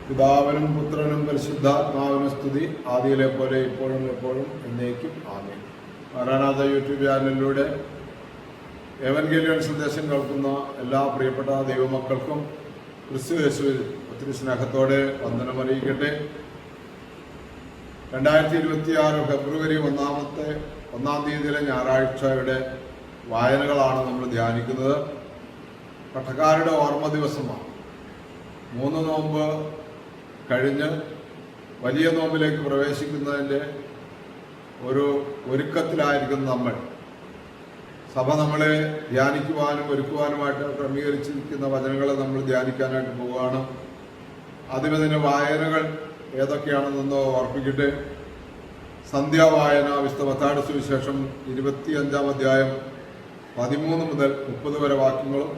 പിതാവിനും പുത്രനും പരിശുദ്ധാത്മാവിനും സ്തുതി, ആദിയിലെ പോലെ ഇപ്പോഴും എപ്പോഴും എന്നേക്കും ആമേൻ. മാരാനാഥ യൂട്യൂബ് ചാനലിലൂടെ എവൻഗേലിയൻ സന്ദേശം കേൾക്കുന്ന എല്ലാ പ്രിയപ്പെട്ട ദൈവമക്കൾക്കും ക്രിസ്തു യേശുവിൽ ഒത്തിരി സ്നേഹത്തോടെ വന്ദനമറിയിക്കട്ടെ. 2026 ഫെബ്രുവരി 1-ാം തീയതിയിലെ ഞായറാഴ്ചയുടെ വായനകളാണ് നമ്മൾ ധ്യാനിക്കുന്നത്. പട്ടക്കാരുടെ ഓർമ്മ ദിവസമാണ്. 3 നോമ്പ് കഴിഞ്ഞ് വലിയ നോമ്പിലേക്ക് പ്രവേശിക്കുന്നതിൻ്റെ ഒരു ഒരുക്കത്തിലായിരിക്കുന്ന നമ്മൾ, സഭ നമ്മളെ ധ്യാനിക്കുവാനും ഒരുക്കുവാനുമായിട്ട് ക്രമീകരിച്ചിരിക്കുന്ന വചനങ്ങളെ നമ്മൾ ധ്യാനിക്കാനായിട്ട് പോവുകയാണ്. ആദ്യമതിൻ്റെ വായനകൾ ഏതൊക്കെയാണെന്നൊന്ന് ഓർപ്പിക്കട്ടെ. സന്ധ്യാവായന വിശുദ്ധ മത്തായിയുടെ സുവിശേഷം 25-ാം അധ്യായം 13 മുതൽ 30 വരെ വാക്യങ്ങളും,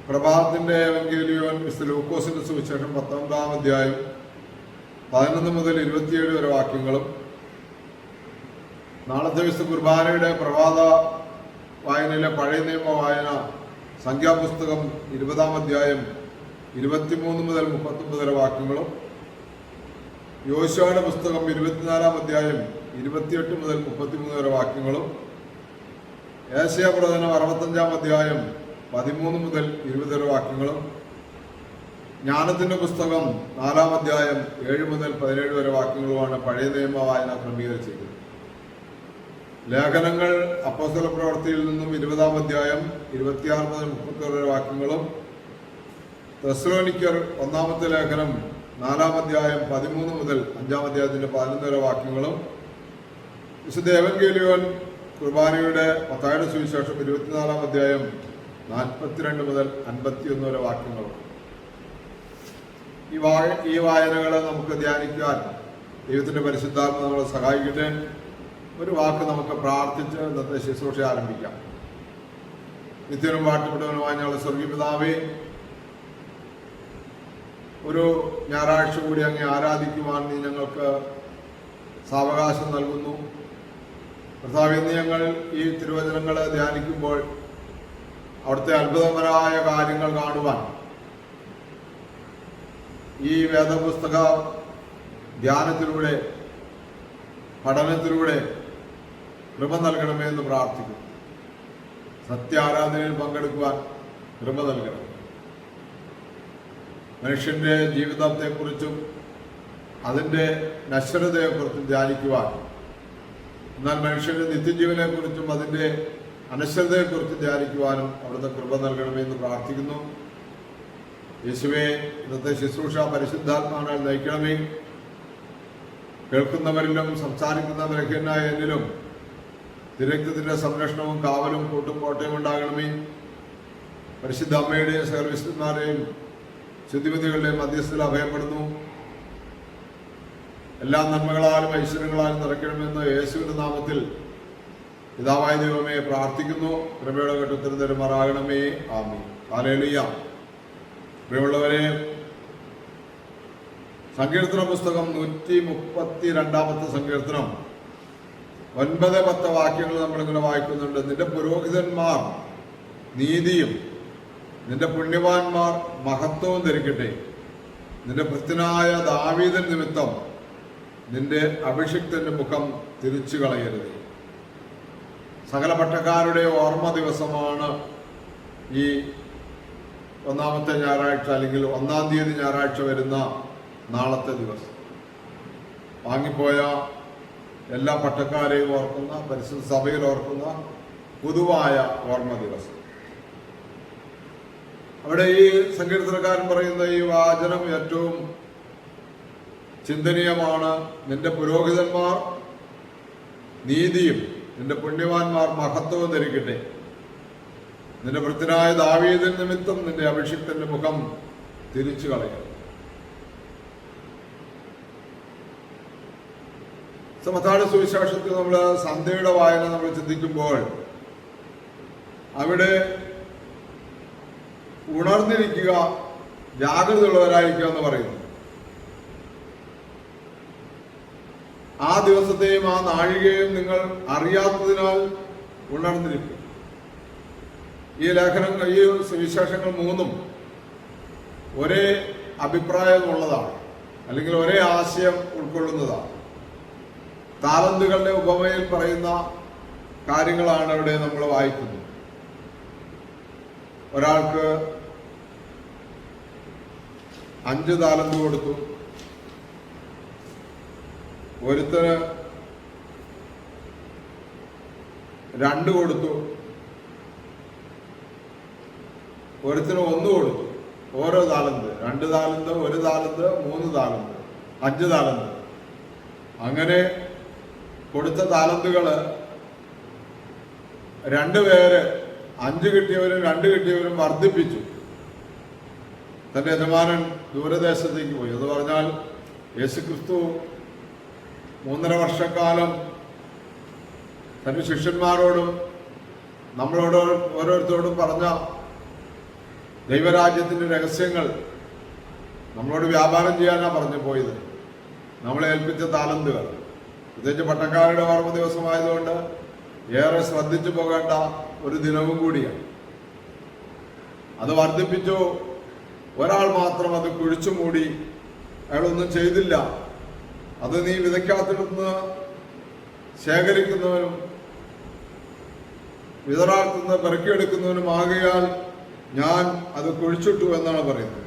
പ്രഭാതത്തിൻ്റെ എവൻഗേലിയോൻ വിശുദ്ധ ലൂക്കോസിന്റെ സുവിശേഷം 19-ാം അധ്യായം 11 മുതൽ 27 വരെ വാക്യങ്ങളും, നാളത്തെ വിശുദ്ധ കുർബാനയുടെ പ്രഭാത വായനയിലെ പഴയ നിയമ വായന സംഖ്യാപുസ്തകം 20-ാം അധ്യായം 23 മുതൽ 39 വരെ വാക്യങ്ങളും, യോശുവയുടെ പുസ്തകം 24-ാം അധ്യായം 28 മുതൽ 33 വരെ വാക്യങ്ങളും, ഏശയ്യാ പ്രവചനം 65-ാം അധ്യായം 13 മുതൽ 20 വരെ വാക്യങ്ങളും, ജ്ഞാനത്തിന്റെ പുസ്തകം 4-ാം അധ്യായം 7 മുതൽ 17 വരെ വാക്യങ്ങളുമാണ് പഴയ നിയമ വായന ക്രമീകരിച്ചിരിക്കുന്നത്. ലേഖനങ്ങൾ അപ്പോസ്തല പ്രവൃത്തിയിൽ നിന്നും 20-ാം അധ്യായം 26 മുതൽ 30 വരെ വാക്യങ്ങളും, തെസ്സലോനിക്കർ 1-ാമത്തെ ലേഖനം 4-ാം അധ്യായം 13 മുതൽ 5-ാം അധ്യായത്തിന്റെ 11 വരെ വാക്യങ്ങളും, വിശുദ്ധ എവൻഗേലിയോൻ കുർബാനയുടെ മത്തായിയുടെ സുവിശേഷം 24-ാം അധ്യായം 42 മുതൽ 51 വരെ വാക്യങ്ങളും. ഈ വായനകളെ നമുക്ക് ധ്യാനിക്കാൻ ദൈവത്തിന്റെ പരിശുദ്ധാത്മ നമ്മളെ സഹായിക്കട്ടെ. ഒരു വാക്ക് നമുക്ക് പ്രാർത്ഥിച്ച് ഇന്നത്തെ ശുശ്രൂഷ ആരംഭിക്കാം. നിത്യനും വാഴ്ത്തപ്പെട്ടവനുമായ ഞങ്ങളുടെ സ്വർഗീയ പിതാവേ, ഒരു ഞായറാഴ്ച കൂടി അങ്ങേ ആരാധിക്കുവാൻ നീ ഞങ്ങൾക്ക് സാവകാശം നൽകുന്നു. കർത്താവേ, ഇന്ന് ഞങ്ങൾ ഈ തിരുവചനങ്ങളെ ധ്യാനിക്കുമ്പോൾ അവിടുത്തെ അത്ഭുതകരമായ കാര്യങ്ങൾ കാണുവാൻ ഈ വേദപുസ്തക ധ്യാനത്തിലൂടെ, പഠനത്തിലൂടെ കൃപ നൽകണമേ എന്ന് പ്രാർത്ഥിക്കുന്നു. സത്യാരാധനയിൽ പങ്കെടുക്കുവാൻ കൃപ നൽകണം. മനുഷ്യന്റെ ജീവിതത്തെക്കുറിച്ചും അതിൻ്റെ നശ്വരതയെക്കുറിച്ചും ധ്യാനിക്കുവാൻ, എന്നാൽ മനുഷ്യന്റെ നിത്യജീവനെക്കുറിച്ചും അതിൻ്റെ അനശ്വരതയെക്കുറിച്ച് ധ്യാനിക്കുവാനും അവിടുത്തെ കൃപ നൽകണമെന്ന് പ്രാർത്ഥിക്കുന്നു. യേശുവേ, ഇന്നത്തെ ശുശ്രൂഷ പരിശുദ്ധാത്മാവിനാൽ നയിക്കണമേ. കേൾക്കുന്നവരിലും സംസാരിക്കുന്നവരൊക്കെ എന്നിലും തിരക്തത്തിന്റെ സംരക്ഷണവും കാവലും കൂട്ടും കോട്ടയും ഉണ്ടാകണമേ. പരിശുദ്ധ അമ്മയുടെയും സകല വിശുദ്ധന്മാരെയും ശുദ്ധിമതികളുടെയും മധ്യസ്ഥയിൽ അഭയപ്പെടുന്നു. എല്ലാ നന്മകളാലും ഐശ്വര്യങ്ങളാലും നിറയ്ക്കണമെന്ന് യേശുവിന്റെ നാമത്തിൽ പിതാവായ ദൈവമേ പ്രാർത്ഥിക്കുന്നു. കൃപയുടെ ഘട്ടത്തിൽ തരുമാറാകണമേ. ആമീൻ. ഹല്ലേലൂയ. പ്രിയമുള്ളവരെ, സങ്കീർത്തന പുസ്തകം 132-ാമത്തെ സങ്കീർത്തനം 9-10 വാക്യങ്ങൾ നമ്മളിങ്ങനെ വായിക്കുന്നുണ്ട്. നിന്റെ പുരോഹിതന്മാർ നീതിയും നിന്റെ പുണ്യവാന്മാർ മഹത്വവും ധരിക്കട്ടെ. നിന്റെ ഭൃത്യനായ ദാവീദൻ നിമിത്തം നിന്റെ അഭിഷിക്തന്റെ മുഖം തിരിച്ചു കളയരുത്. സകല പട്ടക്കാരുടെ ഓർമ്മ ദിവസമാണ് ഈ 1-ാമത്തെ ഞായറാഴ്ച, അല്ലെങ്കിൽ 1-ാം തീയതി ഞായറാഴ്ച വരുന്ന നാളത്തെ ദിവസം. വാങ്ങിപ്പോയ എല്ലാ പട്ടക്കാരെയും ഓർക്കുന്ന, പരിശുദ്ധ സഭയിൽ ഓർക്കുന്ന പൊതുവായ ഓർമ്മ ദിവസം. അവിടെ ഈ സങ്കീർത്തനക്കാരൻ പറയുന്ന ഈ വാചനം ഏറ്റവും ചിന്തനീയമാണ്. നിന്റെ പുരോഹിതന്മാർ നീതിയും നിന്റെ പുണ്യവാന്മാർ മഹത്വവും ധരിക്കട്ടെ. നിന്റെ ഭൃത്യനായ ദാവീദിൻ നിമിത്തം നിന്റെ അഭിഷിക്തന്റെ മുഖം തിരിച്ചു കളയുക. മത്തായിയുടെ സുവിശേഷത്തിൽ നമ്മൾ സന്ധ്യയുടെ വായന നമ്മൾ ചിന്തിക്കുമ്പോൾ അവിടെ ഉണർന്നിരിക്കുക, ജാഗ്രതയുള്ളവരായിരിക്കുക എന്ന് പറയുന്നു. ആ ദിവസത്തെയും ആ നാഴികയും നിങ്ങൾ അറിയാത്തതിനാൽ ഉണർന്നിരിക്കുക. ഈ ലേഖനങ്ങൾ, ഈ സുവിശേഷങ്ങൾ 3 ഒരേ അഭിപ്രായമുള്ളതാണ്, അല്ലെങ്കിൽ ഒരേ ആശയം ഉൾക്കൊള്ളുന്നതാണ്. താലന്തുകളുടെ ഉപമയിൽ പറയുന്ന കാര്യങ്ങളാണ് ഇവിടെ നമ്മൾ വായിക്കുന്നത്. ഒരാൾക്ക് 5 താലന്ത് കൊടുത്തു, ഒരുത്തന് 2 കൊടുത്തു, ഒരുത്തിന് 1 കൊടുത്തു. ഓരോ താലന്ത്, 2 താലന്ത്, 1 താലന്ത്, 3 താലന്ത്, 5 താലന്ത്. അങ്ങനെ കൊടുത്ത താലന്തുകള് 2 പേര് 5 കിട്ടിയവരും 2 കിട്ടിയവരും വർദ്ധിപ്പിച്ചു. തന്റെ യജമാനൻ ദൂരദേശത്തേക്ക് പോയി. എന്ന് പറഞ്ഞാൽ യേശുക്രിസ്തു 3.5 വർഷക്കാലം തന്റെ ശിഷ്യന്മാരോടും നമ്മളോട് ഓരോരുത്തരോടും പറഞ്ഞ ദൈവരാജ്യത്തിന്റെ രഹസ്യങ്ങൾ നമ്മളോട് വ്യാപാരം ചെയ്യാനാണ് പറഞ്ഞു പോയത്. നമ്മളെ ഏൽപ്പിച്ച താലന്തുകൾ, പ്രത്യേകിച്ച് പട്ടക്കാരുടെ ഓർമ്മ ദിവസമായതുകൊണ്ട് ഏറെ ശ്രദ്ധിച്ചു പോകേണ്ട ഒരു ദിനവും കൂടിയാണ്. അത് വർദ്ധിപ്പിച്ചു. ഒരാൾ മാത്രം അത് കുഴിച്ചു മൂടി, അയാളൊന്നും ചെയ്തില്ല. അത് നീ വിതയ്ക്കാത്തിടന്ന് ശേഖരിക്കുന്നവനും വിതറാത്തുനിന്ന് പെറുക്കിയെടുക്കുന്നവനും ആകയാൽ ഞാൻ അത് കുഴിച്ചിട്ടു എന്നാണ് പറയുന്നത്.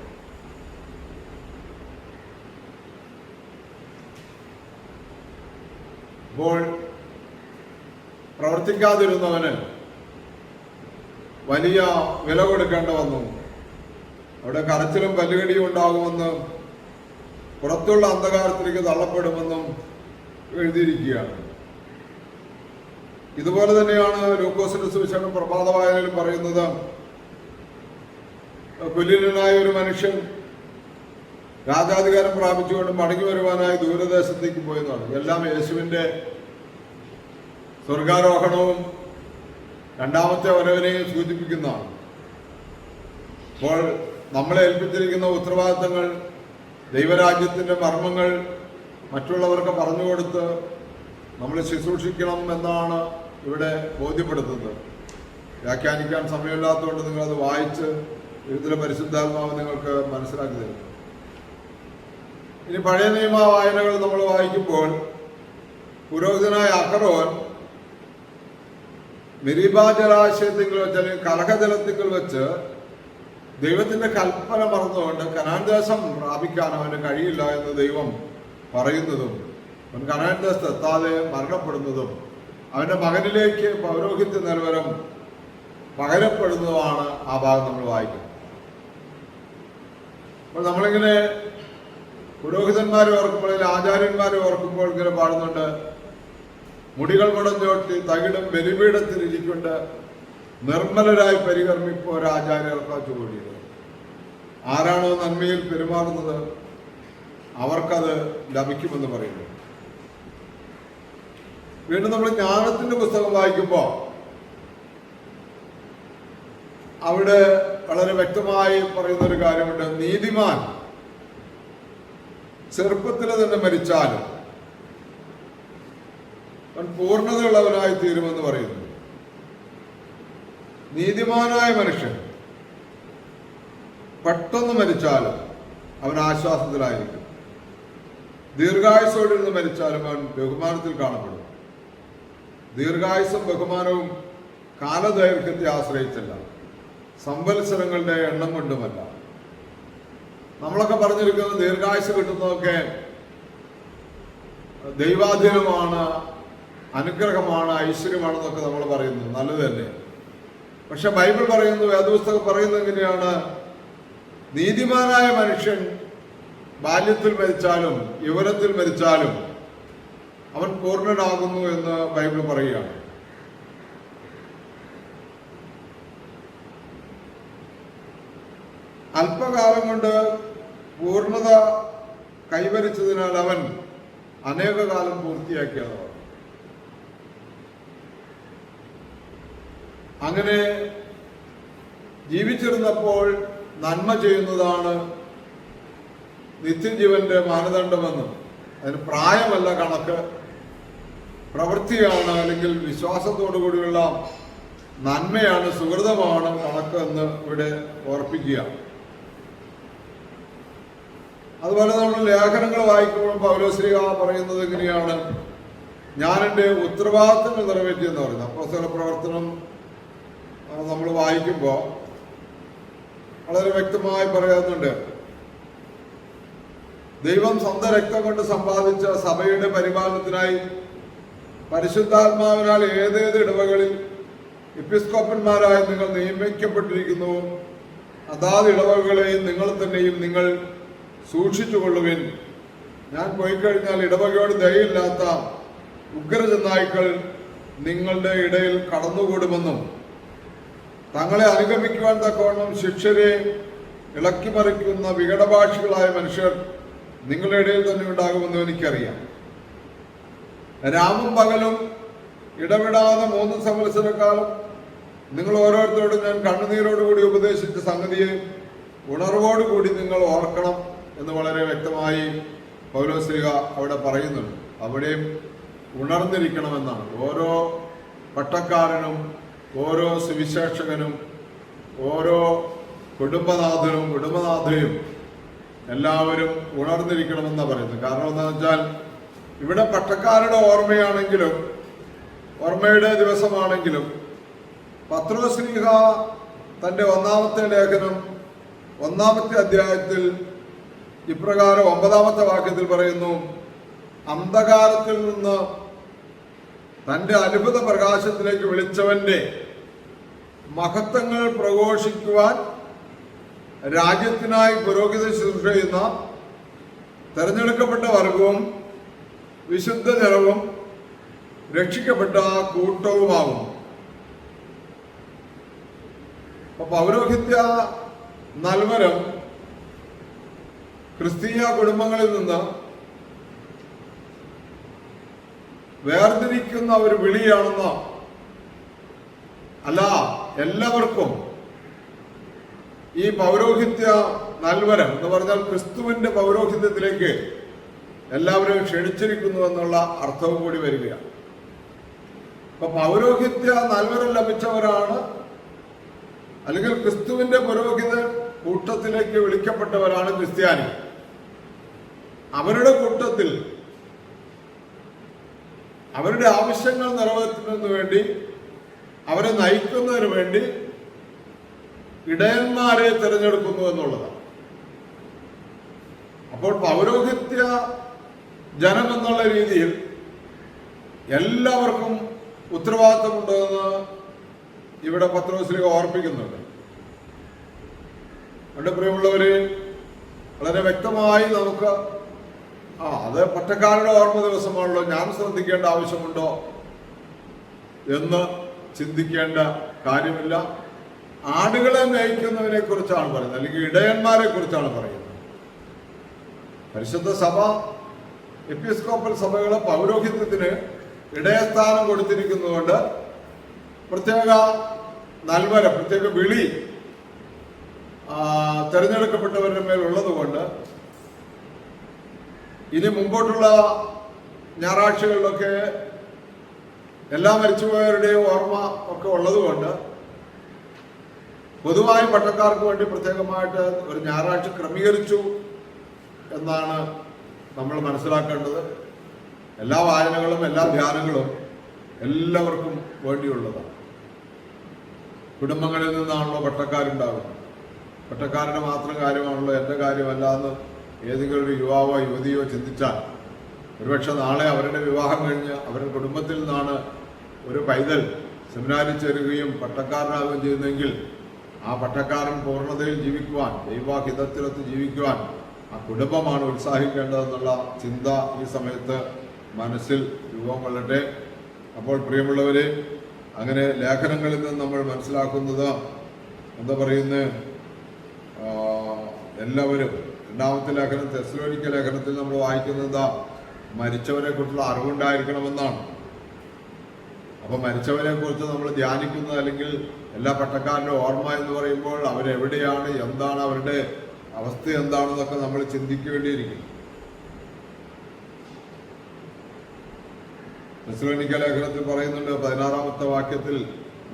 അപ്പോൾ പ്രവർത്തിക്കാതിരുന്നവന് വലിയ വില കൊടുക്കേണ്ട വന്നു. അവിടെ കരച്ചിലും പല്ലുകടിയും ഉണ്ടാകുമെന്നും പുറത്തുള്ള അന്ധകാരത്തിലേക്ക് തള്ളപ്പെടുമെന്നും എഴുതിയിരിക്കുകയാണ്. ഇതുപോലെ തന്നെയാണ് ലൂക്കോസിന്റെ സുവിശേഷം പ്രഭാത വായനയിൽ പറയുന്നത്. കുലീനനായ ഒരു മനുഷ്യൻ രാജാധികാരം പ്രാപിച്ചുകൊണ്ട് മടങ്ങി വരുവാനായി ദൂരദേശത്തേക്ക് പോയെന്നാണ്. എല്ലാം യേശുവിന്റെ സ്വർഗാരോഹണവും രണ്ടാമത്തെ വരവിനെയും സൂചിപ്പിക്കുന്നതാണ്. അപ്പോൾ നമ്മളെ ഏൽപ്പിച്ചിരിക്കുന്ന ഉത്തരവാദിത്തങ്ങൾ, ദൈവരാജ്യത്തിന്റെ മർമ്മങ്ങൾ മറ്റുള്ളവർക്ക് പറഞ്ഞുകൊടുത്ത് നമ്മൾ ശുശ്രൂഷിക്കണം എന്നാണ് ഇവിടെ ബോധ്യപ്പെടുത്തുന്നത്. വ്യാഖ്യാനിക്കാൻ സമയമില്ലാത്തതുകൊണ്ട് നിങ്ങളത് വായിച്ച് എഴുതിലെ പരിശുദ്ധാത്മാവ് നിങ്ങൾക്ക് മനസ്സിലാക്കി തരും. ഇനി പഴയ നിയമ വായനകൾ നമ്മൾ വായിക്കുമ്പോൾ പുരോഹിതനായ അഹറോൻ മെരീബാ ജലാശയത്തിങ്കിൽ വെച്ച്, അല്ലെങ്കിൽ കലഹജലത്തിങ്കിൽ വെച്ച് ദൈവത്തിന്റെ കൽപ്പന മറന്നുകൊണ്ട് കനാൻ ദേശം പ്രാപിക്കാൻ അവന് കഴിയില്ല എന്ന് ദൈവം പറയുന്നതും അവൻ കനാൻ ദേശത്ത് എത്താതെ മരണപ്പെടുന്നതും അവന്റെ മകനിലേക്ക് പൗരോഹിത്യ നിലവരം പകരപ്പെടുന്നതുമാണ് ആ ഭാഗം നമ്മൾ വായിക്കുന്നത്. അപ്പോൾ നമ്മളിങ്ങനെ പുരോഹിതന്മാരെ ഓർക്കുമ്പോൾ, ആചാര്യന്മാരെ ഓർക്കുമ്പോൾ ഇങ്ങനെ പാടുന്നുണ്ട്: മുടികൾ മുടഞ്ഞോട്ടി തകിടും ബലിപീഠത്തിൽ ഇരിക്കൊണ്ട് നിർമ്മലരായി പരികർമ്മിപ്പോരാചാര്യർക്കാ ചൂടിയത്. ആരാണോ നന്മയിൽ പെരുമാറുന്നത് അവർക്കത് ലഭിക്കുമെന്ന് പറയുന്നു. വീണ്ടും നമ്മൾ ജ്ഞാനത്തിന്റെ പുസ്തകം വായിക്കുമ്പോൾ അവിടെ വളരെ വ്യക്തമായി പറയുന്ന ഒരു കാര്യമുണ്ട്. നീതിമാൻ ചെറുപ്പത്തിൽ തന്നെ മരിച്ചാലും അവൻ പൂർണ്ണതയുള്ളവനായി തീരുമെന്ന് പറയുന്നു. നീതിമാനായ മനുഷ്യൻ പെട്ടെന്ന് മരിച്ചാലും അവൻ ആശ്വാസത്തിലായിരിക്കും. ദീർഘായുസോടിരുന്ന് മരിച്ചാലും അവൻ ബഹുമാനത്തിൽ കാണപ്പെടും. ദീർഘായുസും ബഹുമാനവും കാലദൈർഘ്യത്തെ ആശ്രയിച്ചല്ല, സംവത്സരങ്ങളുടെ എണ്ണം കൊണ്ടുമല്ല. നമ്മളൊക്കെ പറഞ്ഞിരിക്കുന്നത് ദീർഘായുസ് കിട്ടുന്നതൊക്കെ ദൈവാധീനമാണ്, അനുഗ്രഹമാണ്, ഐശ്വര്യമാണെന്നൊക്കെ നമ്മൾ പറയുന്നു. നല്ലത് തന്നെ. പക്ഷെ ബൈബിൾ പറയുന്നു, വേദപുസ്തകം പറയുന്നത് എങ്ങനെയാണ്? നീതിമാനായ മനുഷ്യൻ ബാല്യത്തിൽ മരിച്ചാലും യൗവനത്തിൽ മരിച്ചാലും അവൻ പൂർണ്ണനാകുന്നു എന്ന് ബൈബിൾ പറയുകയാണ്. അല്പകാലം കൊണ്ട് പൂർണ്ണത കൈവരിച്ചതിനാൽ അവൻ അനേകകാലം പൂർത്തിയാക്കിയതാണ്. അങ്ങനെ ജീവിച്ചിരുന്നപ്പോൾ നന്മ ചെയ്യുന്നതാണ് നിത്യജീവന്റെ മാനദണ്ഡമെന്നും അതിന് പ്രായമല്ല കണക്ക്, പ്രവൃത്തിയാണ്, അല്ലെങ്കിൽ വിശ്വാസത്തോടു കൂടിയുള്ള നന്മയാണ്, സുഹൃതമാണ് കണക്ക് എന്ന് ഇവിടെ ഓർപ്പിക്കുക. അതുപോലെ നമ്മൾ ലേഖനങ്ങൾ വായിക്കുമ്പോൾ പൗലോസ്ലീഹ പറയുന്നത് എങ്ങനെയാണ്? ഞാൻ എൻ്റെ ഉത്തരവാദിത്തങ്ങൾ നിറവേറ്റിയെന്ന് പറയുന്നത്. അപ്പോസ്തല പ്രവർത്തനം നമ്മൾ വായിക്കുമ്പോൾ വളരെ വ്യക്തമായി പറയുന്നുണ്ട്, ദൈവം സ്വന്തം രക്തം കൊണ്ട് സമ്പാദിച്ച സഭയുടെ പരിപാലനത്തിനായി പരിശുദ്ധാത്മാവിനാൽ ഏതേത് ഇടവകളിൽ എപ്പിസ്കോപ്പന്മാരായി നിങ്ങൾ നിയമിക്കപ്പെട്ടിരിക്കുന്നു, അതാത് ഇടവകളെയും നിങ്ങൾ തന്നെയും നിങ്ങൾ സൂക്ഷിച്ചുകൊള്ളുവിൻ. ഞാൻ പോയിക്കഴിഞ്ഞാൽ ഇടവകയോട് ദയയില്ലാത്ത ഉഗ്രജനായ്ക്കൾ നിങ്ങളുടെ ഇടയിൽ കടന്നുകൂടുമെന്നും തങ്ങളെ അനുഗമിക്കുവാൻ തക്കവണ്ണം ശിഷ്യരെ ഇളക്കിമറിക്കുന്ന വികടഭാഷികളായ മനുഷ്യർ നിങ്ങളുടെ ഇടയിൽ തന്നെ ഉണ്ടാകുമെന്നും എനിക്കറിയാം. രാവും പകലും ഇടവിടാതെ 3 സംവത്സരക്കാലം നിങ്ങൾ ഓരോരുത്തരോടും ഞാൻ കണ്ണുനീരോടുകൂടി ഉപദേശിച്ച സംഗതിയെ ഉണർവോടുകൂടി നിങ്ങൾ ഓർക്കണം എന്ന് വളരെ വ്യക്തമായി പൗലോസ്ലീഹ അവിടെ പറയുന്നുണ്ട്. അവിടെയും ഉണർന്നിരിക്കണമെന്നാണ്. ഓരോ പട്ടക്കാരനും ഓരോ സുവിശേഷകനും ഓരോ കുടുംബനാഥയും എല്ലാവരും ഉണർന്നിരിക്കണമെന്നാണ് പറയുന്നത്. കാരണം എന്താണെന്ന് വെച്ചാൽ ഇവിടെ പട്ടക്കാരുടെ ഓർമ്മയാണെങ്കിലും ഓർമ്മയുടെ ദിവസമാണെങ്കിലും പത്രോസ്ലീഹ തൻ്റെ 1-ാമത്തെ ലേഖനം 1-ാമത്തെ അധ്യായത്തിൽ ഇപ്രകാരം 9-ാമത്തെ വാക്യത്തിൽ പറയുന്നു, അന്ധകാരത്തിൽ നിന്ന് തൻ്റെ അത്ഭുത പ്രകാശത്തിലേക്ക് വിളിച്ചവന്റെ മഹത്വങ്ങൾ പ്രഘോഷിക്കുവാൻ രാജ്യത്തിനായി പുരോഹിത ശുശ്രൂഷ ചെയ്യുന്ന തെരഞ്ഞെടുക്കപ്പെട്ട വർഗവും വിശുദ്ധ ജനവും രക്ഷിക്കപ്പെട്ട കൂട്ടവുമാകും. അപ്പൊ പൗരോഹിത്യ നൽവരം ക്രിസ്തീയ കുടുംബങ്ങളിൽ നിന്ന് വേർതിരിക്കുന്ന ഒരു വിളിയാണെന്നോ അല്ല, എല്ലാവർക്കും ഈ പൗരോഹിത്യ നൽവരം എന്ന് പറഞ്ഞാൽ ക്രിസ്തുവിന്റെ പൗരോഹിത്യത്തിലേക്ക് എല്ലാവരും ക്ഷണിച്ചിരിക്കുന്നു എന്നുള്ള അർത്ഥവും കൂടി വരികയാണ്. അപ്പൊ പൗരോഹിത്യ നൽവരം ലഭിച്ചവരാണ്, അല്ലെങ്കിൽ ക്രിസ്തുവിന്റെ പുരോഹിത കൂട്ടത്തിലേക്ക് വിളിക്കപ്പെട്ടവരാണ് ക്രിസ്ത്യാനി. അവരുടെ കൂട്ടത്തിൽ അവരുടെ ആവശ്യങ്ങൾ നിറവേറ്റുന്നതിന് വേണ്ടി, അവരെ നയിക്കുന്നതിന് വേണ്ടി ഇടയന്മാരെ തിരഞ്ഞെടുക്കുന്നു എന്നുള്ളതാണ്. അപ്പോൾ പൗരോഹിത്യ ജനം എന്നുള്ള രീതിയിൽ എല്ലാവർക്കും ഉത്തരവാദിത്തമുണ്ടെന്ന് ഇവിടെ പത്രോസ്ലീഹ ഓർപ്പിക്കുന്നുണ്ട്. അതുകൊണ്ട് പ്രിയമുള്ളവര്, വളരെ വ്യക്തമായി നമുക്ക് അത് പട്ടക്കാരുടെ ഓർമ്മ ദിവസമാണല്ലോ, ഞാൻ ശ്രദ്ധിക്കേണ്ട ആവശ്യമുണ്ടോ എന്ന് ചിന്തിക്കേണ്ട കാര്യമില്ല. ആടുകളെ മേയ്ക്കുന്നതിനെ കുറിച്ചാണ് പറയുന്നത്, അല്ലെങ്കിൽ ഇടയന്മാരെ കുറിച്ചാണ് പറയുന്നത്. പരിശുദ്ധ സഭ എപ്പിസ്കോപ്പൽ സഭകളെ പൗരോഹിത്യത്തിന് ഇടയസ്ഥാനം കൊടുത്തിരിക്കുന്നതുകൊണ്ട് പ്രത്യേക നൽവരം, പ്രത്യേക വിളി തെരഞ്ഞെടുക്കപ്പെട്ടവരുടെ മേലുള്ളത് കൊണ്ട് ഇനി മുമ്പോട്ടുള്ള ഞായറാഴ്ചകളിലൊക്കെ എല്ലാ മരിച്ചുപോയവരുടെയും ഓർമ്മ ഒക്കെ ഉള്ളതുകൊണ്ട് പൊതുവായ പട്ടക്കാർക്ക് വേണ്ടി പ്രത്യേകമായിട്ട് ഒരു ഞായറാഴ്ച ക്രമീകരിച്ചു എന്നാണ് നമ്മൾ മനസ്സിലാക്കേണ്ടത്. എല്ലാ വായനകളും എല്ലാ ധ്യാനങ്ങളും എല്ലാവർക്കും വേണ്ടിയുള്ളതാണ്. കുടുംബങ്ങളിൽ നിന്നാണല്ലോ പട്ടക്കാരുണ്ടാകുന്നത്. പട്ടക്കാരുടെ മാത്രം കാര്യമാണല്ലോ എൻ്റെ കാര്യമല്ല എന്ന് ഏതെങ്കിലും ഒരു യുവാവോ യുവതിയോ ചിന്തിച്ചാൽ ഒരുപക്ഷെ നാളെ അവരുടെ വിവാഹം കഴിഞ്ഞ് അവരുടെ കുടുംബത്തിൽ നിന്നാണ് ഒരു പൈതൽ സെമിനാരിൽ ചേരുകയും പട്ടക്കാരനാകുകയും ചെയ്യുന്നെങ്കിൽ ആ പട്ടക്കാരൻ പൂർണ്ണതയിൽ ജീവിക്കുവാൻ, ദൈവഹിതത്തിലൊത്ത് ജീവിക്കുവാൻ ആ കുടുംബമാണ് ഉത്സാഹിക്കേണ്ടതെന്നുള്ള ചിന്ത ഈ സമയത്ത് മനസ്സിൽ രൂപം കൊള്ളട്ടെ. അപ്പോൾ പ്രിയമുള്ളവരെ, അങ്ങനെ ലേഖനങ്ങളിൽ നിന്ന് നമ്മൾ മനസ്സിലാക്കുന്നത് എന്താ പറയുന്നത്, എല്ലാവരും 2-ാമത്തെ ലേഖനം തെസ്സലോനിക്ക ലേഖനത്തിൽ നമ്മൾ വായിക്കുന്നത് മരിച്ചവരെ കുറിച്ചുള്ള അറിവുണ്ടായിരിക്കണമെന്നാണ്. അപ്പൊ മരിച്ചവരെ കുറിച്ച് നമ്മൾ ധ്യാനിക്കുന്നത്, അല്ലെങ്കിൽ എല്ലാ പട്ടക്കാരുടെ ഓർമ്മ എന്ന് പറയുമ്പോൾ അവരെവിടെയാണ്, എന്താണ് അവരുടെ അവസ്ഥ എന്താണെന്നൊക്കെ നമ്മൾ ചിന്തിക്കേണ്ടിയിരിക്കും. തെസ്സലോനിക്ക ലേഖനത്തിൽ പറയുന്നുണ്ട് 16-ാമത്തെ വാക്യത്തിൽ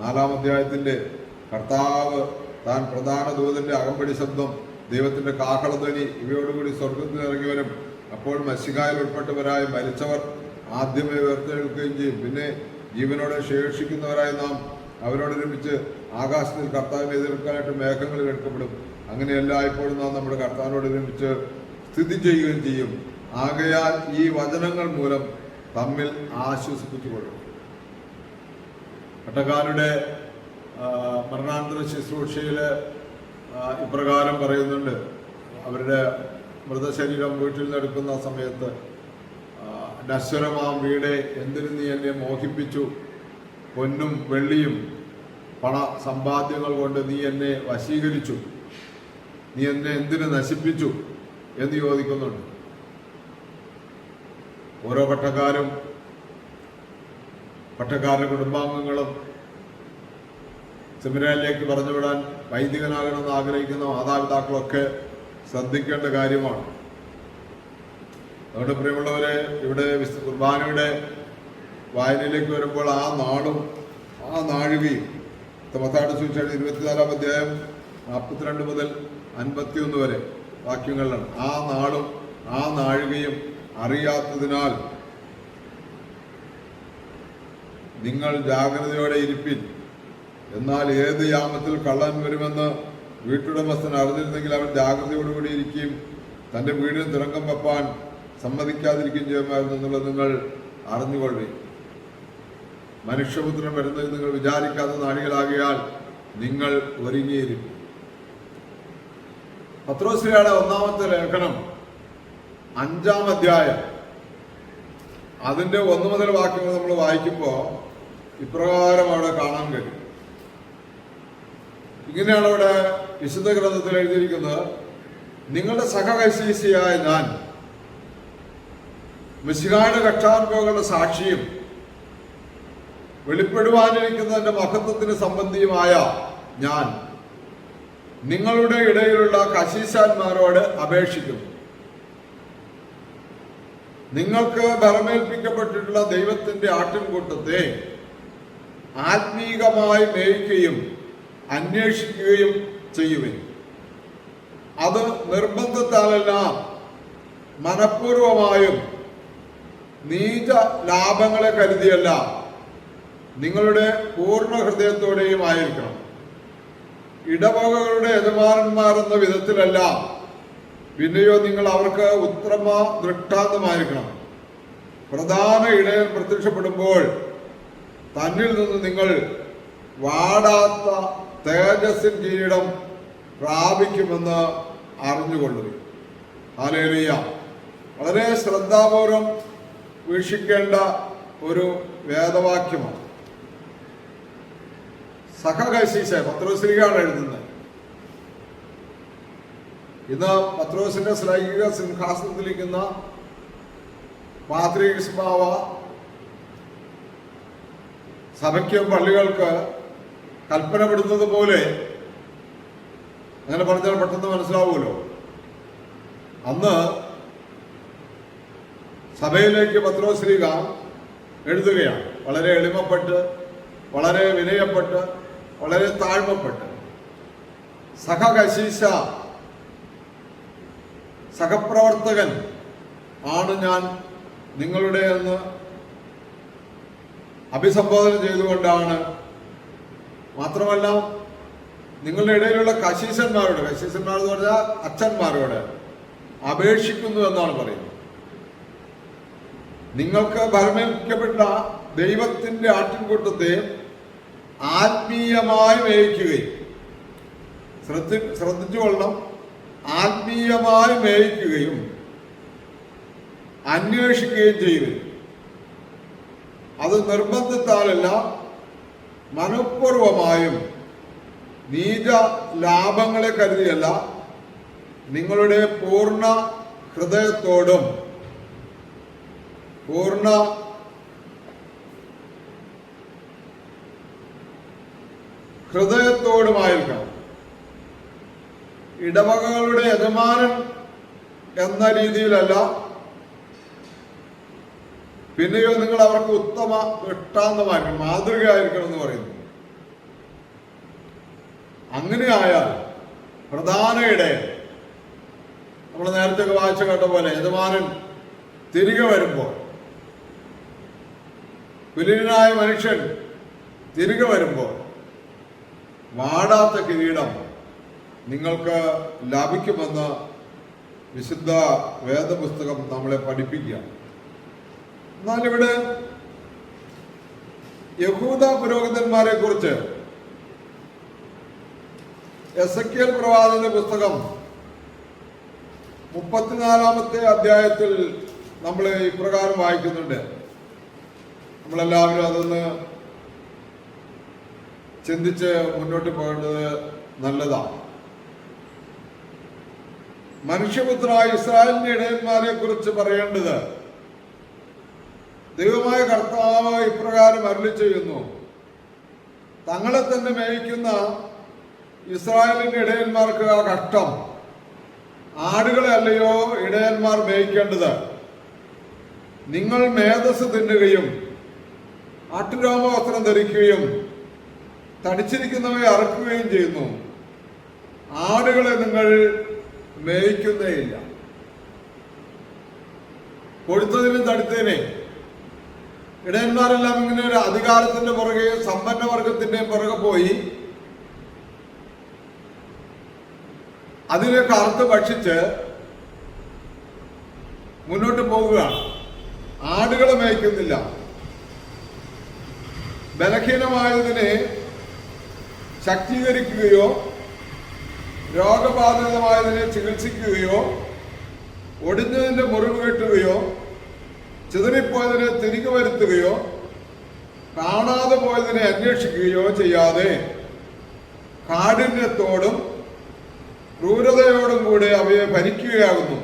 4-ാം അധ്യായത്തിന്റെ, കർത്താവ് താൻ പ്രധാന ദൂതന്റെ അകമ്പടി ശബ്ദം ദൈവത്തിന്റെ കാഹളധ്വനി ഇവയോടുകൂടി സ്വർഗത്തിൽ ഇറങ്ങി വരും. അപ്പോൾ മശിഹായിൽ ഉൾപ്പെട്ടവരായി മരിച്ചവർ ആദ്യമേ ഉയർത്തെഴുക്കുകയും ചെയ്യും. പിന്നെ ജീവനോടെ ശേഷിക്കുന്നവരായി നാം അവരോടൊരുമിച്ച് ആകാശത്തിൽ കർത്താവിനെ എതിർക്കാനായിട്ട് മേഘങ്ങളിൽ എടുക്കപ്പെടും. അങ്ങനെ എല്ലായ്പ്പോഴും നാം നമ്മുടെ കർത്താവിനോടൊരുമിച്ച് സ്ഥിതി ചെയ്യുകയും ചെയ്യും. ആകയാൽ ഈ വചനങ്ങൾ മൂലം തമ്മിൽ ആശ്വസിപ്പിച്ചുകൊള്ളും. പട്ടക്കാരുടെ മരണാനന്തര ശുശ്രൂഷയിൽ ഇപ്രകാരം പറയുന്നുണ്ട്. അവരുടെ മൃതശരീരം വീട്ടിൽ നിന്ന് എടുക്കുന്ന സമയത്ത്, നശ്വരമാം വീടേ, എന്തിനു നീ എന്നെ മോഹിപ്പിച്ചു? പൊന്നും വെള്ളിയും പണ സമ്പാദ്യങ്ങൾ കൊണ്ട് നീ എന്നെ വശീകരിച്ചു. നീ എന്നെ എന്തിനു നശിപ്പിച്ചു എന്ന് ചോദിക്കുന്നുണ്ട്. ഓരോ പട്ടക്കാരുടെ കുടുംബാംഗങ്ങളും സെമിനാരിലേക്ക് പറഞ്ഞുവിടാൻ വൈദികനാകണമെന്ന് ആഗ്രഹിക്കുന്ന മാതാപിതാക്കളൊക്കെ ശ്രദ്ധിക്കേണ്ട കാര്യമാണ്. അതുകൊണ്ട് പ്രിയമുള്ളവരെ, ഇവിടെ കുർബാനയുടെ വായനയിലേക്ക് വരുമ്പോൾ ആ നാളും ആ നാഴികയും മത്തായിയുടെ സുവിശേഷം 24-ാം അധ്യായം 42 മുതൽ 51 വരെ വാക്യങ്ങളിലാണ്. ആ നാളും ആ നാഴികയും അറിയാത്തതിനാൽ നിങ്ങൾ ജാഗ്രതയോടെ ഇരിപ്പിൻ. എന്നാൽ ഏത് യാമത്തിൽ കള്ളൻ വരുമെന്ന് വീട്ടുടമസ്ഥൻ അറിഞ്ഞിരുന്നെങ്കിൽ അവൻ ജാഗ്രതയോടുകൂടി ഇരിക്കുകയും തൻ്റെ വീടിന് തിരങ്കം വെപ്പാൻ സമ്മതിക്കാതിരിക്കുകയും ചെയ്യുമായിരുന്നു എന്നുള്ളത് നിങ്ങൾ അറിഞ്ഞുകൊള്ളുകയും. മനുഷ്യപുത്രൻ വരുന്നത് നിങ്ങൾ വിചാരിക്കാത്ത നാഴികളാകിയാൽ നിങ്ങൾ ഒരുങ്ങിയിരിക്കും. പത്രോസ്ലിയുടെ ഒന്നാമത്തെ ലേഖനം 5-ാം അധ്യായം അതിൻ്റെ 1 മുതൽ വാക്യങ്ങൾ നമ്മൾ വായിക്കുമ്പോൾ ഇപ്രകാരം അവിടെ കാണാൻ കഴിയും. ഇങ്ങനെയാണ് അവിടെ വിശുദ്ധ ഗ്രന്ഥത്തിൽ എഴുതിയിരിക്കുന്നത്: നിങ്ങളുടെ സഹകശീശിയായ ഞാൻ, മിശിഹായുടെ കഷ്ടാനുഭവങ്ങളുടെ സാക്ഷിയും വെളിപ്പെടുവാനിരിക്കുന്നതിന്റെ മഹത്വത്തിന് സംബന്ധിയുമായ ഞാൻ നിങ്ങളുടെ ഇടയിലുള്ള കശീശന്മാരോട് അപേക്ഷിക്കുന്നു. നിങ്ങൾക്ക് ഭരമേൽപ്പിക്കപ്പെട്ടിട്ടുള്ള ദൈവത്തിന്റെ ആട്ടിൻകൂട്ടത്തെ ആത്മീകമായി മേയ്ക്കുകയും അന്വേഷിക്കുകയും ചെയ്യുവിൻ. അത് നിർബന്ധത്താലല്ല, മനഃപൂർവമായും നീച ലാഭങ്ങളെ കരുതിയല്ല, നിങ്ങളുടെ പൂർണ്ണ ഹൃദയത്തോടെയും ആയിരിക്കണം. ഇടവകകളുടെ യജമാനന്മാരെന്ന വിധത്തിലല്ല, പിന്നെയോ നിങ്ങൾ അവർക്ക് ഉത്തമ ദൃഷ്ടാന്തമായിരിക്കണം. പ്രധാന ഇടയൻ പ്രത്യക്ഷപ്പെടുമ്പോൾ തന്നിൽ നിന്ന് നിങ്ങൾ വാടാത്ത തേജസ്സിൻ കിരീടം പ്രാപിക്കുമെന്ന് അറിഞ്ഞുകൊള്ളുക. ഹല്ലേലൂയ. വളരെ ശ്രദ്ധാപൂർവം വീക്ഷിക്കേണ്ട ഒരു വേദവാക്യമാണ്. സഹകശീശ പത്രോസ്ലീഹയാണ് എഴുതുന്നത്. ഇന്ന് പത്രോസിന്റെ ശ്ലൈഹിക സിംഹാസനത്തിലിരിക്കുന്ന പാത്രീസ്മാവ സഭയ്ക്കും പള്ളികൾക്ക് കൽപ്പനപ്പെടുന്നത് പോലെ, അങ്ങനെ പറഞ്ഞാൽ പെട്ടെന്ന് മനസ്സിലാവുമല്ലോ. അന്ന് സഭയിലേക്ക് പത്രോസ്ലീഹ എഴുതുകയാണ്. വളരെ എളിമപ്പെട്ട്, വളരെ വിനയപ്പെട്ട്, വളരെ താഴ്മപ്പെട്ട്. സഹകശീശ, സഹപ്രവർത്തകൻ ആണ് ഞാൻ നിങ്ങളുടെ എന്ന് അഭിസംബോധന ചെയ്തുകൊണ്ടാണ്. മാത്രമല്ല, നിങ്ങളുടെ ഇടയിലുള്ള കശീശന്മാരോട് എന്ന് പറഞ്ഞാൽ അച്ഛന്മാരോട് അപേക്ഷിക്കുന്നു എന്നാണ് പറയുന്നത്. നിങ്ങൾക്ക് ഭരമേൽപ്പിക്കപ്പെട്ട ദൈവത്തിന്റെ ആട്ടിൻകൂട്ടത്തെ ആത്മീയമായി മേയിക്കുകയും, ശ്രദ്ധിച്ചുകൊള്ളണം, ആത്മീയമായി മേയിക്കുകയും അന്വേഷിക്കുകയും ചെയ്യുക. അത് നിർബന്ധത്താലല്ല, മനഃപൂർവമായും നീച ലാഭങ്ങളെ കരുതിയല്ല, നിങ്ങളുടെ പൂർണ്ണ ഹൃദയത്തോടും ഹൃദയത്തോടുമായിരിക്കണം. ഇടവകകളുടെ യജമാനൻ എന്ന രീതിയിലല്ല, പിന്നെയോ നിങ്ങൾ അവർക്ക് ഉത്തമ ദൃഷ്ടാന്തമായിരിക്കണം, മാതൃകയായിരിക്കണം എന്ന് പറയുന്നു. അങ്ങനെയായാൽ പ്രധാന ഇടയൻ, നമ്മൾ നേരത്തെ വായിച്ചു കേട്ട പോലെ യജമാനൻ തിരികെ വരുമ്പോൾ, കുലീനനായ മനുഷ്യൻ തിരികെ വരുമ്പോൾ വാടാത്ത കിരീടം നിങ്ങൾക്ക് ലഭിക്കുമെന്ന് വിശുദ്ധ വേദപുസ്തകം നമ്മളെ പഠിപ്പിക്കുക. എന്നാൽ ഇവിടെ യഹൂദ പുരോഹിതന്മാരെ കുറിച്ച് എസെക്കിയേൽ പ്രവാചകന്റെ പുസ്തകം 34-ാമത്തെ അധ്യായത്തിൽ നമ്മൾ ഇപ്രകാരം വായിക്കുന്നുണ്ട്. നമ്മളെല്ലാവരും അതൊന്ന് ചിന്തിച്ച് മുന്നോട്ട് പോകേണ്ടത് നല്ലതാണ്. മനുഷ്യപുത്രനായ ഇസ്രായേലിന്റെ ഇടയന്മാരെ കുറിച്ച് പറയേണ്ടത്, ദൈവമായ കർത്താവ് ഇപ്രകാരം അരുളി ചെയ്യുന്നു: തങ്ങളെ തന്നെ മേയിക്കുന്ന ഇസ്രായേലിന്റെ ഇടയന്മാർക്ക് ആ കഷ്ടം. ആടുകളെ അല്ലയോ ഇടയന്മാർ മേയിക്കേണ്ടത്? നിങ്ങൾ മേധസ് തിന്നുകയും ആട്ടുരോമ വസ്ത്രം ധരിക്കുകയും തടിച്ചിരിക്കുന്നവയെ അറക്കുകയും ചെയ്യുന്നു. ആടുകളെ നിങ്ങൾ മേയിക്കുന്നേയില്ല. കൊഴുത്തതിനും തടുത്തതിനെ ഇടയന്മാരെല്ലാം ഇങ്ങനെ ഒരു അധികാരത്തിന്റെ പുറകെ, സമ്പന്ന വർഗത്തിന്റെയും പുറകെ പോയി അതിനെ കറുത്ത് ഭക്ഷിച്ച് മുന്നോട്ട് പോവുകയാണ്. ആടുകളെ മേയ്ക്കുന്നില്ല. ബലഹീനമായതിനെ ശക്തീകരിക്കുകയോ രോഗബാധിതമായതിനെ ചികിത്സിക്കുകയോ ഒടിഞ്ഞതിന്റെ മുറിവ് കെട്ടുകയോ ചിതറിപ്പോയതിനെ തിരികെ വരുത്തുകയോ കാണാതെ പോയതിനെ അന്വേഷിക്കുകയോ ചെയ്യാതെ കാഠിന്യത്തോടും ക്രൂരതയോടും കൂടെ അവയെ ഭരിക്കുകയാകുന്നു.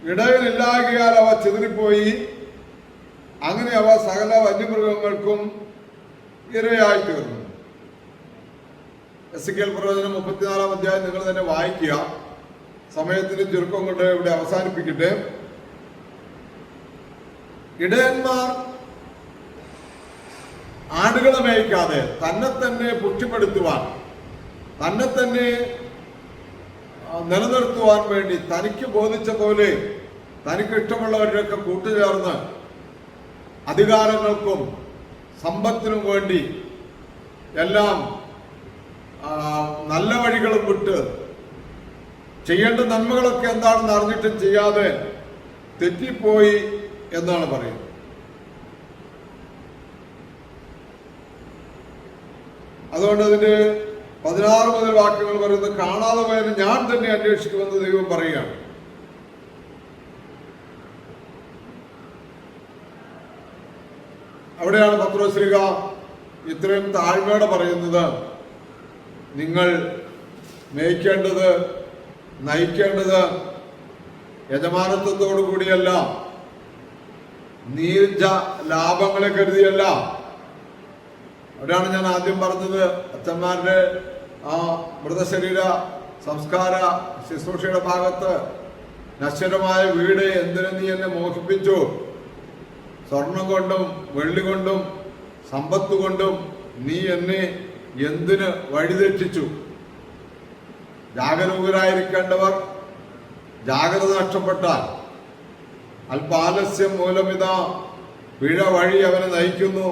ഇടയനില്ലായകയാൽ അവ ചിതറിപ്പോയി. അങ്ങനെ അവ സകല വന്യമൃഗങ്ങൾക്കും ഇരയായി തീർന്നു. എസെക്കിയേൽ പ്രവചനം 34-ാം അധ്യായം നിങ്ങൾ തന്നെ വായിക്കുക. സമയത്തിന് ചുരുക്കം കൊണ്ട് ഇവിടെ അവസാനിപ്പിക്കട്ടെ. ഇടയന്മാർ ആടുകളെ മേയ്ക്കാതെ തന്നെ തന്നെ പുഷ്ടിപ്പെടുത്തുവാൻ, തന്നെ തന്നെ നിലനിർത്തുവാൻ വേണ്ടി തനിക്ക് ബോധിച്ച പോലെ തനിക്ക് ഇഷ്ടമുള്ളവരൊക്കെ കൂട്ടുചേർന്ന് അധികാരങ്ങൾക്കും സമ്പത്തിനും വേണ്ടി എല്ലാം നല്ല വഴികളും വിട്ട് ചെയ്യേണ്ട നന്മകളൊക്കെ എന്താണെന്ന് അറിഞ്ഞിട്ടും ചെയ്യാതെ തെറ്റിപ്പോയി എന്നാണ് പറയുന്നത്. അതുകൊണ്ട് അതിന്റെ 16 മുതൽ വാക്യങ്ങൾ പറയുന്നത്, കാണാതെ പോയാൽ ഞാൻ തന്നെ അന്വേഷിക്കുമെന്ന് ദൈവം പറയുകയാണ്. അവിടെയാണ് പത്രോശ്ലീഹ ഇത്രയും താഴ്മയോടെ പറയുന്നത്, നിങ്ങൾ മേയ്ക്കേണ്ടത്, നയിക്കേണ്ടത് യജമാനത്വത്തോടു കൂടിയല്ല, നീർജ ലാഭങ്ങളെ കരുതിയല്ല. അവിടെയാണ് ഞാൻ ആദ്യം പറഞ്ഞത്, അച്ഛന്മാരുടെ ആ മൃതശരീര സംസ്കാര ശുശ്രൂഷയുടെ ഭാഗത്ത് നശ്വരമായ വീട് എന്തിനു നീ എന്നെ മോഹിപ്പിച്ചു? സ്വർണം കൊണ്ടും വെള്ളി കൊണ്ടും സമ്പത്ത് കൊണ്ടും നീ എന്നെ എന്തിന് വഴിതെറ്റിച്ചു? ജാഗരൂകരായിരിക്കേണ്ടവർ ജാഗ്രത നഷ്ടപ്പെട്ടാൽ അല്പാലസ്യം മൂലമിതാ പിഴ വഴി അവനെ നയിക്കുന്നു,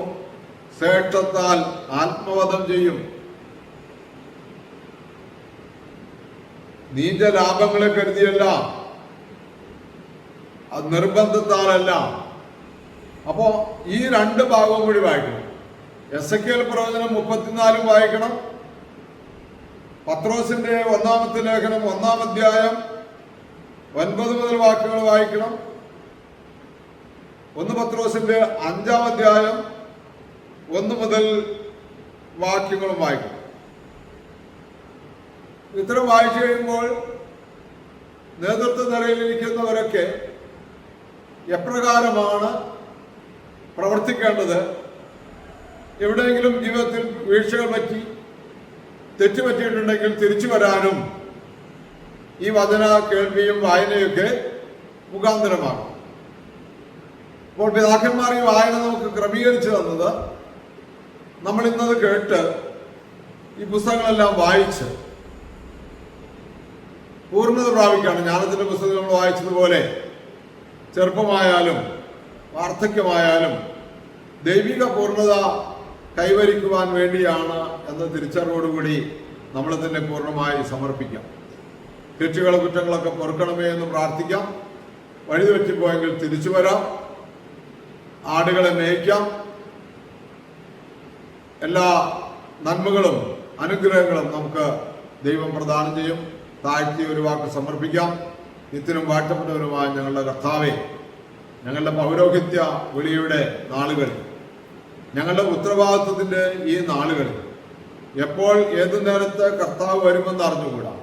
ശ്രേഷ്ഠത്താൽ ആത്മവധം ചെയ്യും. നീച ലാഭങ്ങളെ കരുതിയല്ല, അത് നിർബന്ധത്താലല്ല. അപ്പോ ഈ രണ്ട് ഭാഗവും കൂടി വായിക്കണം. എസെക്കിയേൽ പ്രവചനം 34 വായിക്കണം. പത്രോസിന്റെ 1-ാമത്തെ ലേഖനം 1-ാം അധ്യായം 9 മുതൽ വാക്യങ്ങൾ വായിക്കണം. 1 പത്രോസിന്റെ 5-ാം അധ്യായം 1 മുതൽ വാക്യങ്ങളും വായിക്കണം. ഇത്തരം വായിച്ചു കഴിയുമ്പോൾ നേതൃത്വ നിലയിലിരിക്കുന്നവരൊക്കെ എപ്രകാരമാണ് പ്രവർത്തിക്കേണ്ടത്, എവിടെയെങ്കിലും ജീവിതത്തിൽ വീഴ്ചകൾ പറ്റി തെറ്റുപറ്റിയിട്ടുണ്ടെങ്കിൽ തിരിച്ചു വരാനും ഈ വചന കേൾവിയും വായനയൊക്കെ മുഖാന്തരമാകും. അപ്പോൾ പിതാക്കന്മാർ ഈ വായന നമുക്ക് ക്രമീകരിച്ചു തന്നത്, നമ്മൾ ഇന്നത് കേട്ട് ഈ പുസ്തകങ്ങളെല്ലാം വായിച്ച് പൂർണ്ണത പ്രാപിക്കുകയാണ്. ജ്ഞാനത്തിൻ്റെ പുസ്തകം നമ്മൾ വായിച്ചതുപോലെ ചെറുപ്പമായാലും വാർദ്ധക്യമായാലും ദൈവിക പൂർണ്ണത കൈവരിക്കുവാൻ വേണ്ടിയാണ് എന്ന തിരിച്ചറിവോടുകൂടി നമ്മളെ തന്നെ പൂർണ്ണമായി സമർപ്പിക്കാം. തെറ്റുകളും കുറ്റങ്ങളൊക്കെ പൊറുക്കണമേ എന്ന് പ്രാർത്ഥിക്കാം. വഴിതെറ്റിപ്പോയെങ്കിൽ തിരിച്ചു വരാം. ആടുകളെ മേയ്ക്കാം. എല്ലാ നന്മകളും അനുഗ്രഹങ്ങളും നമുക്ക് ദൈവം പ്രദാനം ചെയ്യും. താഴ്ത്തി ഒരു വാക്ക് സമർപ്പിക്കാം. നിത്യനും വാഴ്ത്തപ്പെട്ടവരുമായ ഞങ്ങളുടെ കർത്താവേ, ഞങ്ങളുടെ പൗരോഹിത്യ വിളിയുടെ നാളുകളിൽ, ഞങ്ങളുടെ ഉത്തരവാദിത്വത്തിൻ്റെ ഈ നാളുകളിൽ എപ്പോൾ ഏതു നേരത്ത് കർത്താവ് വരുമെന്ന് അറിഞ്ഞുകൂടാ.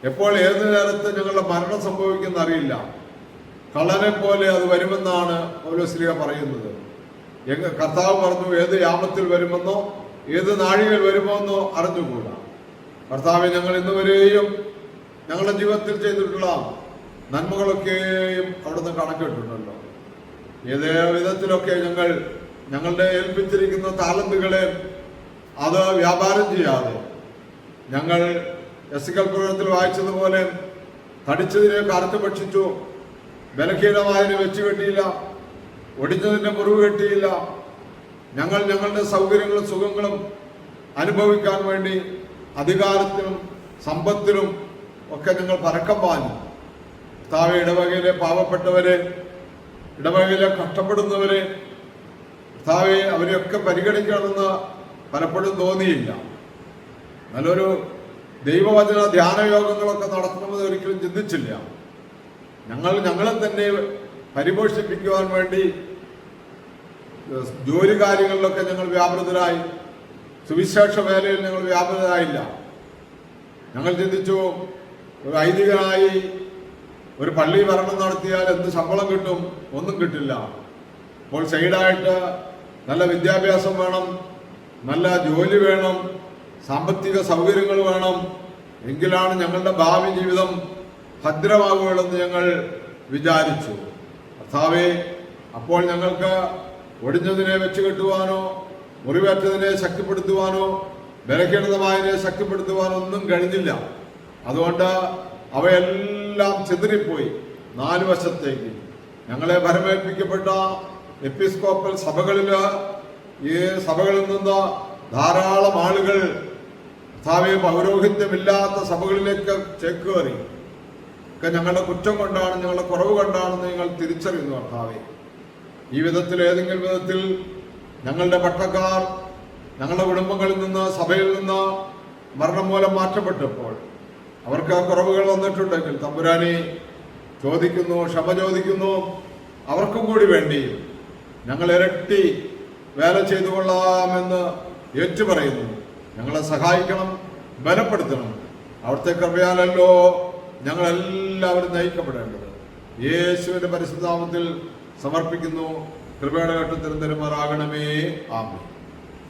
എപ്പോൾ ഏതു നേരത്ത് ഞങ്ങളുടെ മരണം സംഭവിക്കുന്ന അറിയില്ല. കള്ളനെ പോലെ അത് വരുമെന്നാണ് പൗലോസ്ലീഹ പറയുന്നത്. കർത്താവ് പറഞ്ഞു ഏത് യാമത്തിൽ വരുമെന്നോ ഏത് നാഴികയിൽ വരുമെന്നോ അറിഞ്ഞുകൂടാ. കർത്താവെ, ഞങ്ങൾ ഇന്നുവരെയും ഞങ്ങളുടെ ജീവിതത്തിൽ ചെയ്തിട്ടുള്ള നന്മകളൊക്കെയും അവിടുന്ന് കണക്കിട്ടുണ്ടല്ലോ. ഏതേ വിധത്തിലൊക്കെ ഞങ്ങളുടെ ഏൽപ്പിച്ചിരിക്കുന്ന താലന്തുകളെ അത് വ്യാപാരം ചെയ്യാതെ, ഞങ്ങൾ എസ്കേൽ പുരാണത്തിൽ വായിച്ചതുപോലെ തടിച്ചതിനെ കറുത്ത് ഭക്ഷിച്ചു, ബലഹീനമായതിനെ വെച്ച് കെട്ടിയില്ല, ഒടിഞ്ഞതിൻ്റെ മുറിവ് കെട്ടിയില്ല. ഞങ്ങളുടെ സൗകര്യങ്ങളും സുഖങ്ങളും അനുഭവിക്കാൻ വേണ്ടി അധികാരത്തിനും സമ്പത്തിനും ഒക്കെ ഞങ്ങൾ പരക്കം പാഞ്ഞു. കർത്താവേ, ഇടവകയിലെ പാവപ്പെട്ടവരെ, ഇടവകയിലെ കഷ്ടപ്പെടുന്നവരെ, കർത്താവെ, അവരെയൊക്കെ പരിഗണിക്കണമെന്ന് പലപ്പോഴും തോന്നിയില്ല. നല്ലൊരു ദൈവവചന ധ്യാനയോഗങ്ങളൊക്കെ നടത്തണമെന്ന് ഒരിക്കലും ചിന്തിച്ചില്ല. ഞങ്ങളെ തന്നെ പരിപോഷിപ്പിക്കുവാൻ വേണ്ടി ജോലി കാര്യങ്ങളിലൊക്കെ ഞങ്ങൾ വ്യാപൃതരായി. സുവിശേഷ വേലയിൽ ഞങ്ങൾ വ്യാപൃതരായില്ല. ഞങ്ങൾ ചിന്തിച്ചു, ഒരു ഐതികനായി ഒരു പള്ളി ഭരണം നടത്തിയാൽ എന്ത് ശമ്പളം കിട്ടും? ഒന്നും കിട്ടില്ല. അപ്പോൾ സൈഡായിട്ട് നല്ല വിദ്യാഭ്യാസം വേണം, നല്ല ജോലി വേണം, സാമ്പത്തിക സൗകര്യങ്ങൾ വേണം. എങ്കിലാണ് ഞങ്ങളുടെ ഭാവി ജീവിതം ഭദ്രമാകുകയുള്ളെന്ന് ഞങ്ങൾ വിചാരിച്ചു. കർത്താവേ, അപ്പോൾ ഞങ്ങൾക്ക് ഒടിഞ്ഞതിനെ വെച്ച് കെട്ടുവാനോ മുറിവേറ്റതിനെ ശക്തിപ്പെടുത്തുവാനോ ബലഹീനതമായതിനെ ശക്തിപ്പെടുത്തുവാനോ ഒന്നും കഴിഞ്ഞില്ല. അതുകൊണ്ട് അവയെല്ലാം ചിതറിപ്പോയി നാല് വശത്തേക്ക്. ഞങ്ങളെ ഭരമേൽപ്പിക്കപ്പെട്ട എപ്പിസ്കോപ്പൽ സഭകളിൽ, ഈ സഭകളിൽ നിന്ന് ധാരാളം ആളുകൾ കർത്താവേ പൗരോഹിത്യമില്ലാത്ത സഭകളിലേക്ക് ചേക്കേറി. ഒക്കെ ഞങ്ങളുടെ കുറ്റം കൊണ്ടാണ്, ഞങ്ങളുടെ കുറവ് കൊണ്ടാണെന്ന് ഞങ്ങൾ തിരിച്ചറിയുന്നു. കർത്താവേ, ഈ വിധത്തിൽ ഏതെങ്കിലും വിധത്തിൽ ഞങ്ങളുടെ പട്ടക്കാർ ഞങ്ങളുടെ കുടുംബങ്ങളിൽ നിന്ന്, സഭയിൽ നിന്ന് മരണം മൂലം മാറ്റപ്പെട്ടപ്പോൾ അവർക്ക് ആ കുറവുകൾ വന്നിട്ടുണ്ടെങ്കിൽ തമ്പുരാനെ ചോദിക്കുന്നു, ക്ഷമ ചോദിക്കുന്നു. അവർക്കും കൂടി വേണ്ടി ഞങ്ങൾ ഇരട്ടി വേല ചെയ്തു കൊള്ളാമെന്ന് ഏറ്റുപറയുന്നു. ഞങ്ങളെ സഹായിക്കണം, ബലപ്പെടുത്തണം. അവിടുത്തെ കൃപയാലല്ലോ ഞങ്ങളെല്ലാവരും നയിക്കപ്പെടേണ്ടത്. യേശുവിന്റെ പരിശുദ്ധനാമത്തിൽ സമർപ്പിക്കുന്നു. കൃപയുടെ ഘട്ടത്തിൽ തരുമാറാകണമേ. ആമേൻ.